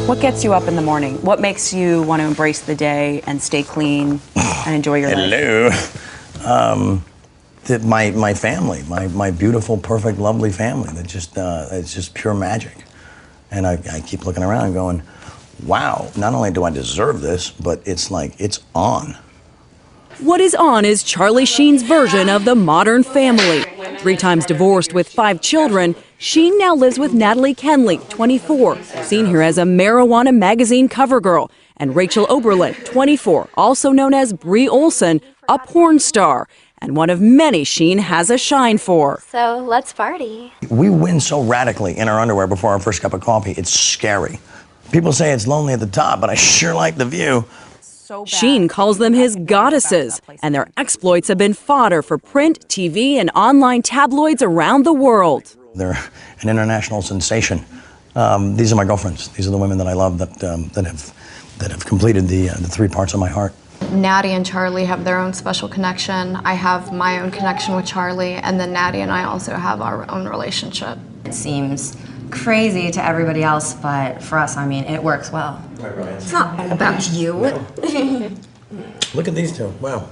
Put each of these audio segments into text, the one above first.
What gets you up in the morning? What makes you want to embrace the day and stay clean and enjoy your life? Hello. My family, my beautiful, perfect, lovely family. That just it's just pure magic. And I keep looking around and going, wow, not only do I deserve this, but it's like, it's on. What is on is Charlie Sheen's version of the modern family. 3 times divorced with 5 children, Sheen now lives with Natalie Kenley, 24, seen here as a Marijuana magazine cover girl, and Rachel Oberlin, 24, also known as Brie Olson, a porn star, and one of many Sheen has a shine for. So let's party. We win so radically in our underwear before our first cup of coffee, it's scary. People say it's lonely at the top, but I sure like the view. Sheen calls them his goddesses, and their exploits have been fodder for print, TV, and online tabloids around the world. They're an international sensation. These are my girlfriends. These are the women that I love that have completed the 3 parts of my heart. Natty and Charlie have their own special connection. I have my own connection with Charlie, and then Natty and I also have our own relationship. It seems crazy to everybody else, but for us, I mean, it works well. It's not about you. No. Look at these two. Wow.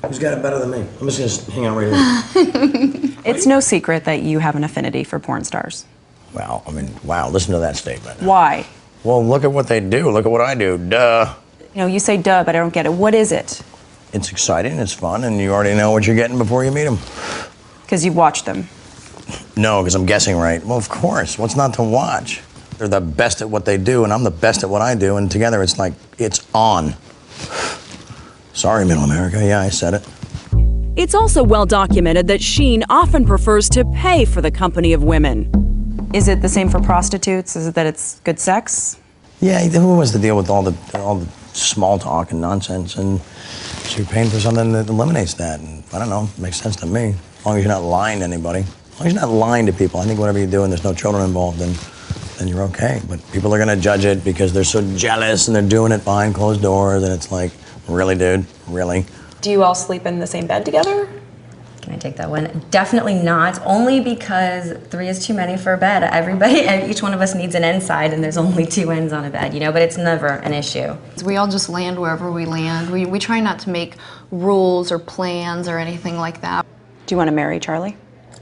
Who's got it better than me? I'm just gonna hang out right here. It's no secret that you have an affinity for porn stars. Well, I mean, wow, listen to that statement. Why? Well, look at what they do. Look at what I do. Duh. You know, you say duh, but I don't get it. What is it? It's exciting, it's fun, and you already know what you're getting before you meet them. Because you watch them. No, because I'm guessing right. Well, of course. What's not to watch? They're the best at what they do, and I'm the best at what I do, and together it's like, it's on. Sorry, Middle America. Yeah, I said it. It's also well documented that Sheen often prefers to pay for the company of women. Is it the same for prostitutes? Is it that it's good sex? Yeah, who wants to deal with all the small talk and nonsense? And so you're paying for something that eliminates that. And I don't know, it makes sense to me. As long as you're not lying to anybody. As long as you're not lying to people. I think whatever you do and there's no children involved, then you're okay. But people are gonna judge it because they're so jealous and they're doing it behind closed doors, and it's like, really, dude, really? Do you all sleep in the same bed together? Can I take that one? Definitely not, only because 3 is too many for a bed. Each one of us needs an end side, and there's only 2 ends on a bed, you know, but it's never an issue. We all just land wherever we land. We try not to make rules or plans or anything like that. Do you want to marry Charlie?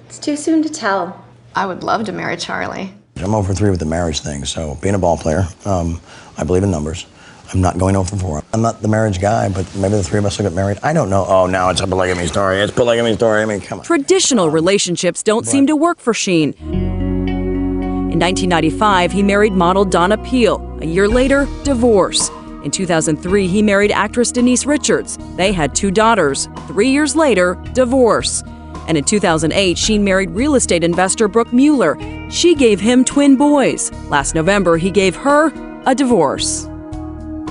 It's too soon to tell. I would love to marry Charlie. I'm 0 for 3 with the marriage thing, so being a ball player, I believe in numbers. I'm not going 0 for 4. I'm not the marriage guy, but maybe the 3 of us will get married. I don't know. Oh, now it's a polygamy story. It's a polygamy story. I mean, come on. Traditional relationships don't seem to work for Sheen. In 1995, he married model Donna Peel. A year later, divorce. In 2003, he married actress Denise Richards. They had 2 daughters. 3 years later, divorce. And in 2008, Sheen married real estate investor Brooke Mueller. She gave him twin boys. Last November, he gave her a divorce.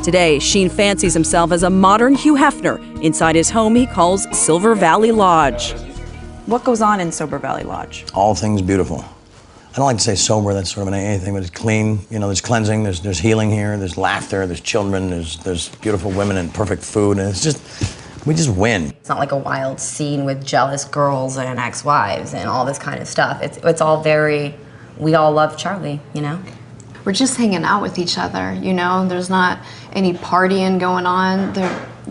Today, Sheen fancies himself as a modern Hugh Hefner inside his home he calls Silver Valley Lodge. What goes on in Silver Valley Lodge? All things beautiful. I don't like to say sober, that's sort of an AA thing, but it's clean. You know, there's cleansing, there's healing here, there's laughter, there's children, there's beautiful women and perfect food, and it's just, we just win. It's not like a wild scene with jealous girls and ex-wives and all this kind of stuff. It's all very, we all love Charlie, you know? We're just hanging out with each other, you know? There's not any partying going on.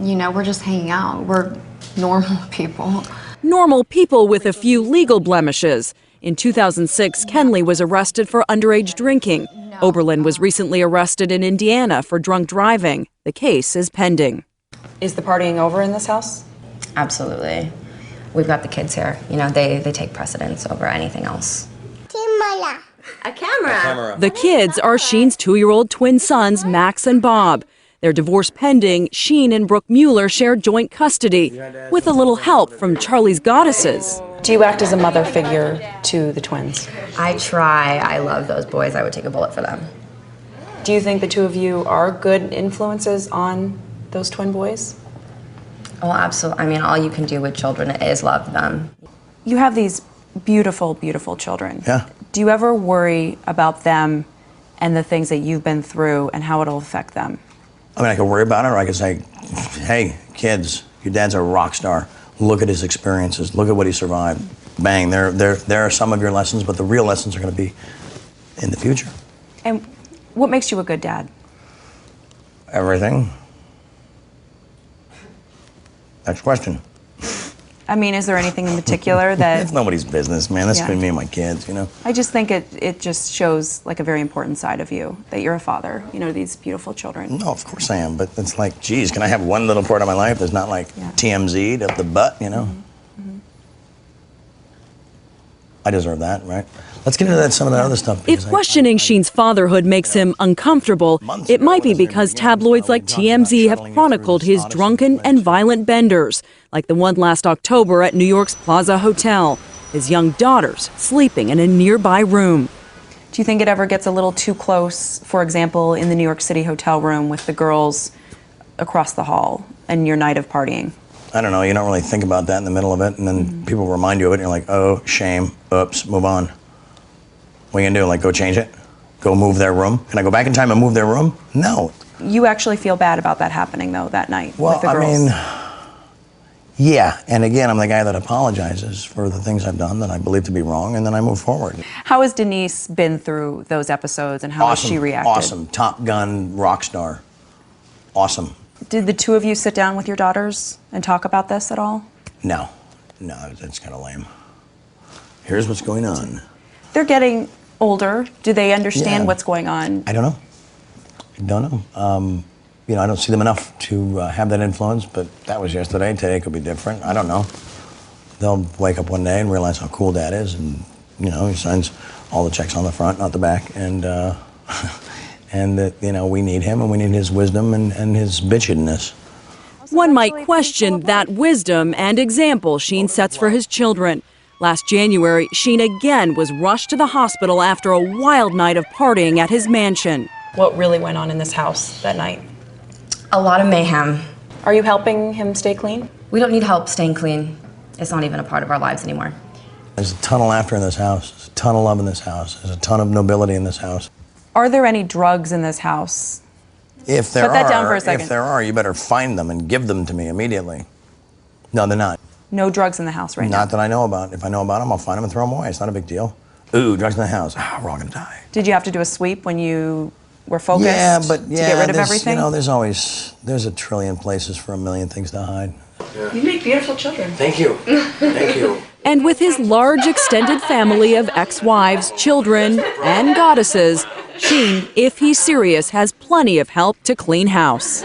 You know, we're just hanging out. We're normal people. Normal people with a few legal blemishes. In 2006, Kenley was arrested for underage drinking. Oberlin was recently arrested in Indiana for drunk driving. The case is pending. Is the partying over in this house? Absolutely. We've got the kids here. You know, they take precedence over anything else. A camera. The kids are Sheen's 2-year-old twin sons, Max and Bob. Their divorce pending, Sheen and Brooke Mueller share joint custody, with a little help from Charlie's goddesses. Do you act as a mother figure to the twins? I try. I love those boys. I would take a bullet for them. Do you think the 2 of you are good influences on those twin boys? Oh, absolutely. I mean, all you can do with children is love them. You have these beautiful, beautiful children. Yeah. Do you ever worry about them and the things that you've been through and how it'll affect them? I mean, I could worry about it, or I could say, hey, kids, your dad's a rock star. Look at his experiences. Look at what he survived. Bang, there are some of your lessons, but the real lessons are going to be in the future. And What makes you a good dad? Everything. Next question. I mean, is there anything in particular that... It's nobody's business, man. That's between me and my kids, you know? I just think it just shows like a very important side of you, that you're a father, you know, these beautiful children. No, of course I am, but it's like, geez, can I have one little part of my life that's not like TMZ'd up the butt, you know? Mm-hmm. I deserve that, right? Let's get into some of that other stuff. If questioning Sheen's fatherhood makes him uncomfortable, it might be because tabloids like TMZ have chronicled his drunken and violent benders, like the one last October at New York's Plaza Hotel, his young daughters sleeping in a nearby room. Do you think it ever gets a little too close, for example, in the New York City hotel room with the girls across the hall and your night of partying? I don't know, you don't really think about that in the middle of it, and then people remind you of it, and you're like, oh, shame, oops, move on. What are you gonna do, like go change it? Go move their room? Can I go back in time and move their room? No. You actually feel bad about that happening, though, that night with the girls? I mean, yeah, and again, I'm the guy that apologizes for the things I've done that I believe to be wrong, and then I move forward. How has Denise been through those episodes, and how has she reacted? Awesome, Top Gun, rock star, awesome. Did the two of you sit down with your daughters and talk about this at all? No, that's kind of lame. Here's what's going on. They're getting older. Do they understand what's going on? I don't know. You know, I don't see them enough to have that influence, but that was yesterday. Today could be different. I don't know. They'll wake up one day and realize how cool Dad is, and, you know, he signs all the checks on the front, not the back, and and that, you know, we need him, and we need his wisdom and his bitchedness. One might question that wisdom and example Sheen sets for his children. Last January, Sheen again was rushed to the hospital after a wild night of partying at his mansion. What really went on in this house that night? A lot of mayhem. Are you helping him stay clean? We don't need help staying clean. It's not even a part of our lives anymore. There's a ton of laughter in this house. There's a ton of love in this house. There's a ton of nobility in this house. Are there any drugs in this house? If there Put that down for a second. If there are, you better find them and give them to me immediately. No, they're not. No drugs in the house right now? Not that I know about. If I know about them, I'll find them and throw them away. It's not a big deal. Ooh, drugs in the house. Ah, we're all gonna die. Did you have to do a sweep when you were focused to get rid of everything? You know, there's a trillion places for a million things to hide. Yeah. You make beautiful children. Thank you. Thank you. And with his large extended family of ex-wives, children, and goddesses, Sheen, if he's serious, has plenty of help to clean house.